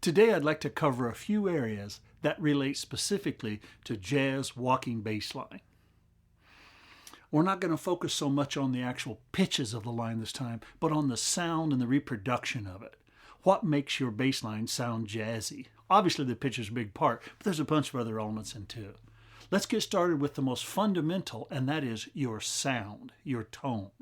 Today I'd like to cover a few areas that relate specifically to jazz walking bass line. We're not going to focus so much on the actual pitches of the line this time, but on the sound and the reproduction of it. What makes your bass line sound jazzy? Obviously the pitch is a big part, but there's a bunch of other elements in too. Let's get started with the most fundamental, and that is your sound, your tone.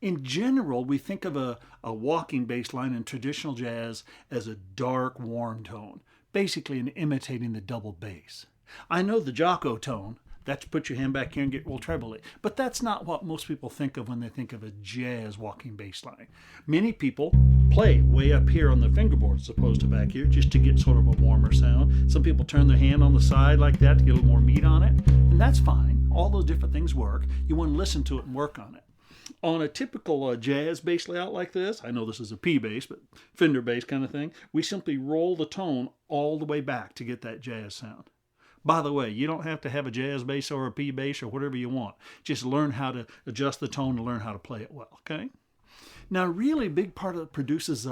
In general, we think of a walking bass line in traditional jazz as a dark, warm tone, basically imitating the double bass. I know the Jocko tone, that's put your hand back here and get real trebly, but that's not what most people think of when they think of a jazz walking bass line. Many people play way up here on the fingerboard as opposed to back here just to get sort of a warmer sound. Some people turn their hand on the side like that to get a little more meat on it, and that's fine. All those different things work. You want to listen to it and work on it. On a typical jazz bass layout like this, I know this is a P bass, but Fender bass kind of thing, we simply roll the tone all the way back to get that jazz sound. By the way, you don't have to have a jazz bass or a P bass or whatever you want. Just learn how to adjust the tone and learn how to play it well, okay? Now, really big part of it produces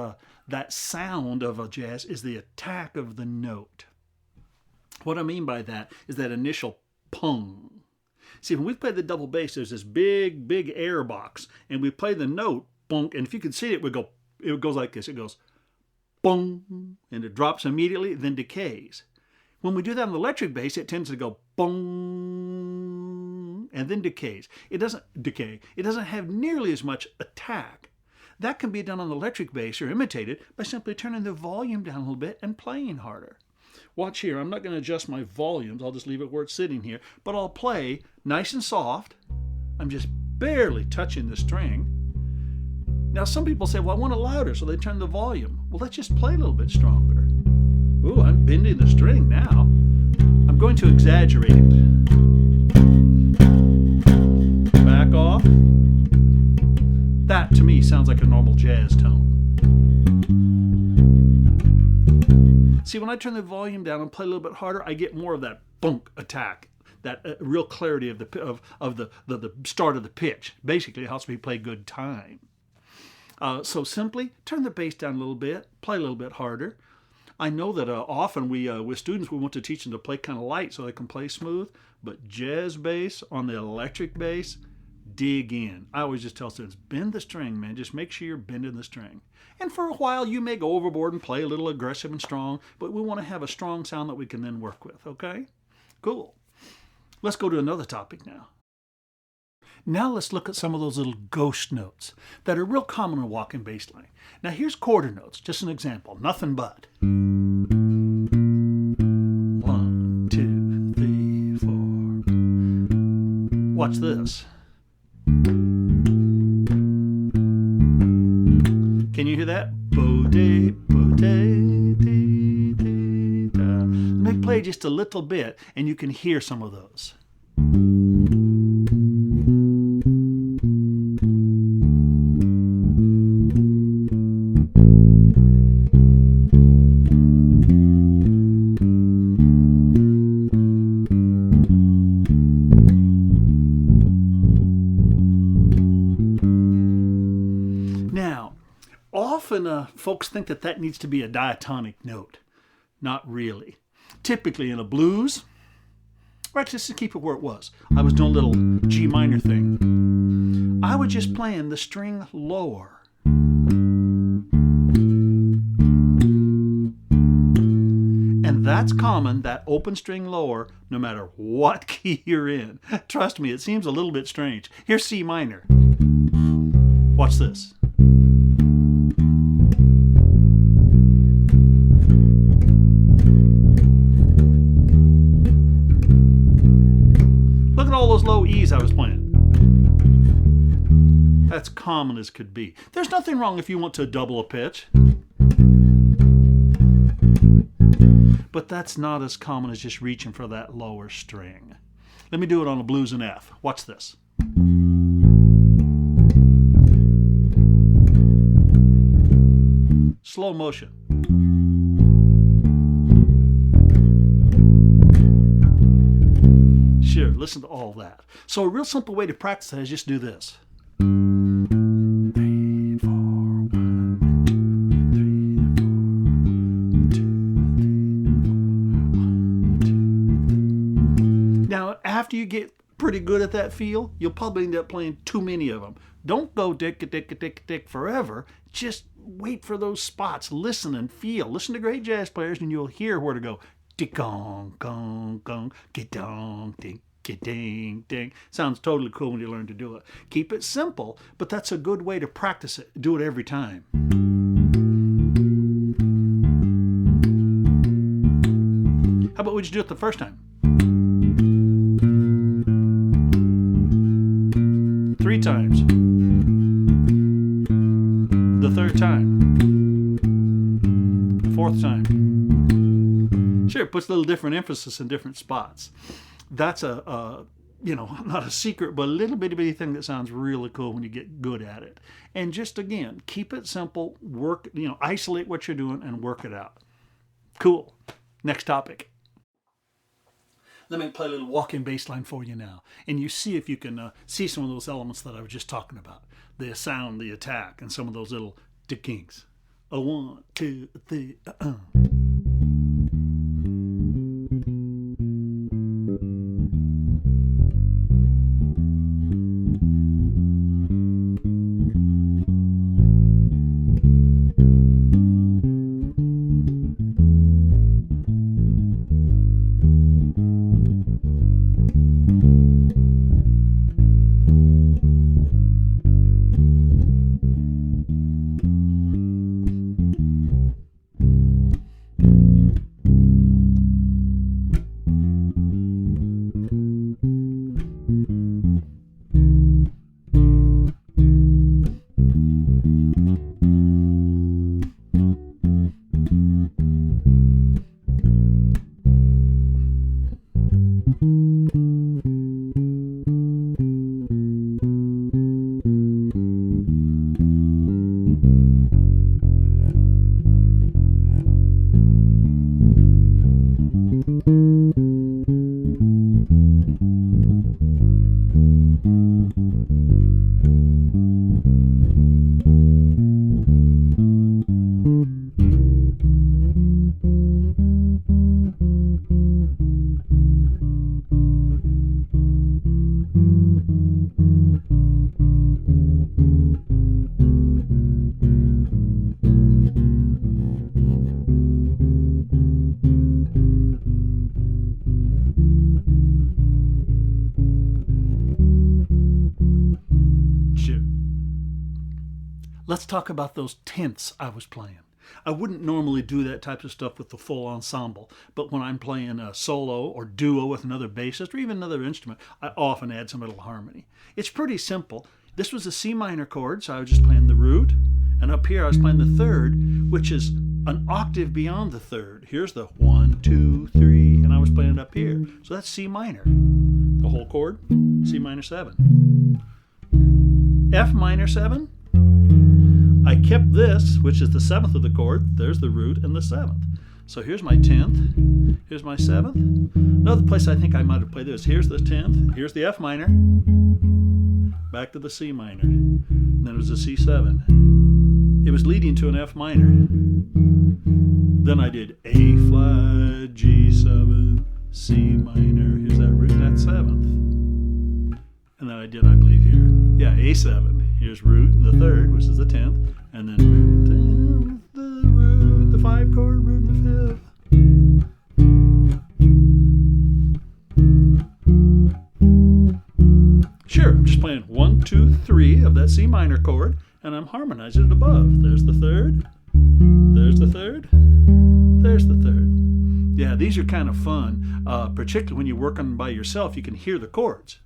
that sound of a jazz is the attack of the note. What I mean by that is that initial pung. See, when we play the double bass, there's this big, big air box, and we play the note, bunk, and if you can see it, it goes like this. It goes, bung, and it drops immediately, then decays. When we do that on the electric bass, it tends to go, bung, and then decays. It doesn't decay. It doesn't have nearly as much attack. That can be done on the electric bass or imitated by simply turning the volume down a little bit and playing harder. Watch here, I'm not going to adjust my volumes, I'll just leave it where it's sitting here, but I'll play nice and soft. I'm just barely touching the string. Now some people say, well, I want it louder, so they turn the volume. Well, let's just play a little bit stronger. Ooh, I'm bending the string now. I'm going to exaggerate it. Back off. That to me sounds like a normal jazz tone. See, when I turn the volume down and play a little bit harder, I get more of that bunk attack, that real clarity of the start of the pitch. Basically, it helps me play good time. So simply turn the bass down a little bit, play a little bit harder. I know that often with students, we want to teach them to play kind of light so they can play smooth, but jazz bass on the electric bass, dig in. I always just tell students, bend the string, man. Just make sure you're bending the string. And for a while, you may go overboard and play a little aggressive and strong, but we want to have a strong sound that we can then work with, okay? Cool. Let's go to another topic now. Now let's look at some of those little ghost notes that are real common in walking bass line. Now here's quarter notes, just an example, nothing but. 1, 2, 3, 4. Watch this. Can you hear that? Bo-de, bo-de, de, de, da. Let me play just a little bit and you can hear some of those. Often folks think that needs to be a diatonic note. Not really. Typically in a blues, or actually just to keep it where it was. I was doing a little G minor thing. I was just playing the string lower. And that's common, that open string lower, no matter what key you're in. Trust me, it seems a little bit strange. Here's C minor. Watch this. Look at all those low E's I was playing. That's common as could be. There's nothing wrong if you want to double a pitch. But that's not as common as just reaching for that lower string. Let me do it on a blues in F. Watch this. Slow motion. Sure, listen to all that. So a real simple way to practice that is just do this. 3, 4, 1, 2, 3, 4. you get pretty good at that feel, you'll probably end up playing too many of them. Don't go dick forever. Just wait for those spots. Listen and feel. Listen to great jazz players and you'll hear where to go. Tick-gong, gong, gong, get-dong, ding, get-ding, ding. Sounds totally cool when you learn to do it. Keep it simple, but that's a good way to practice it. Do it every time. How about we just do it the first time? 3 times. The 3rd time. The 4th time. Sure, it puts a little different emphasis in different spots. That's not a secret, but a little bitty thing that sounds really cool when you get good at it. And just again, keep it simple, work, isolate what you're doing and work it out. Cool. Next topic. Let me play a little walking bass line for you now. And you see if you can see some of those elements that I was just talking about. The sound, the attack, and some of those little tickings. 1, 2, 3, Let's talk about those tenths I was playing. I wouldn't normally do that type of stuff with the full ensemble, but when I'm playing a solo or duo with another bassist or even another instrument, I often add some little harmony. It's pretty simple. This was a C minor chord, so I was just playing the root, and up here I was playing the 3rd, which is an octave beyond the 3rd. Here's the 1, 2, 3, and I was playing it up here. So that's C minor. The whole chord, C minor 7. F minor 7. I kept this, which is the 7th of the chord. There's the root and the 7th. So here's my 10th. Here's my 7th. Another place I think I might have played this. Here's the 10th. Here's the F minor. Back to the C minor. And then it was a C7. It was leading to an F minor. Then I did A flat, G7, C minor. Here's that root, that's 7th. And then I did, I believe, here. Yeah, A7. Here's root and the 3rd, which is the 10th, and then root, the root, the 5 chord, root, and the 5th. Sure, I'm just playing 1, 2, 3 of that C minor chord, and I'm harmonizing it above. There's the 3rd, there's the 3rd, there's the 3rd. Yeah, these are kind of fun, particularly when you're working by yourself. You can hear the chords.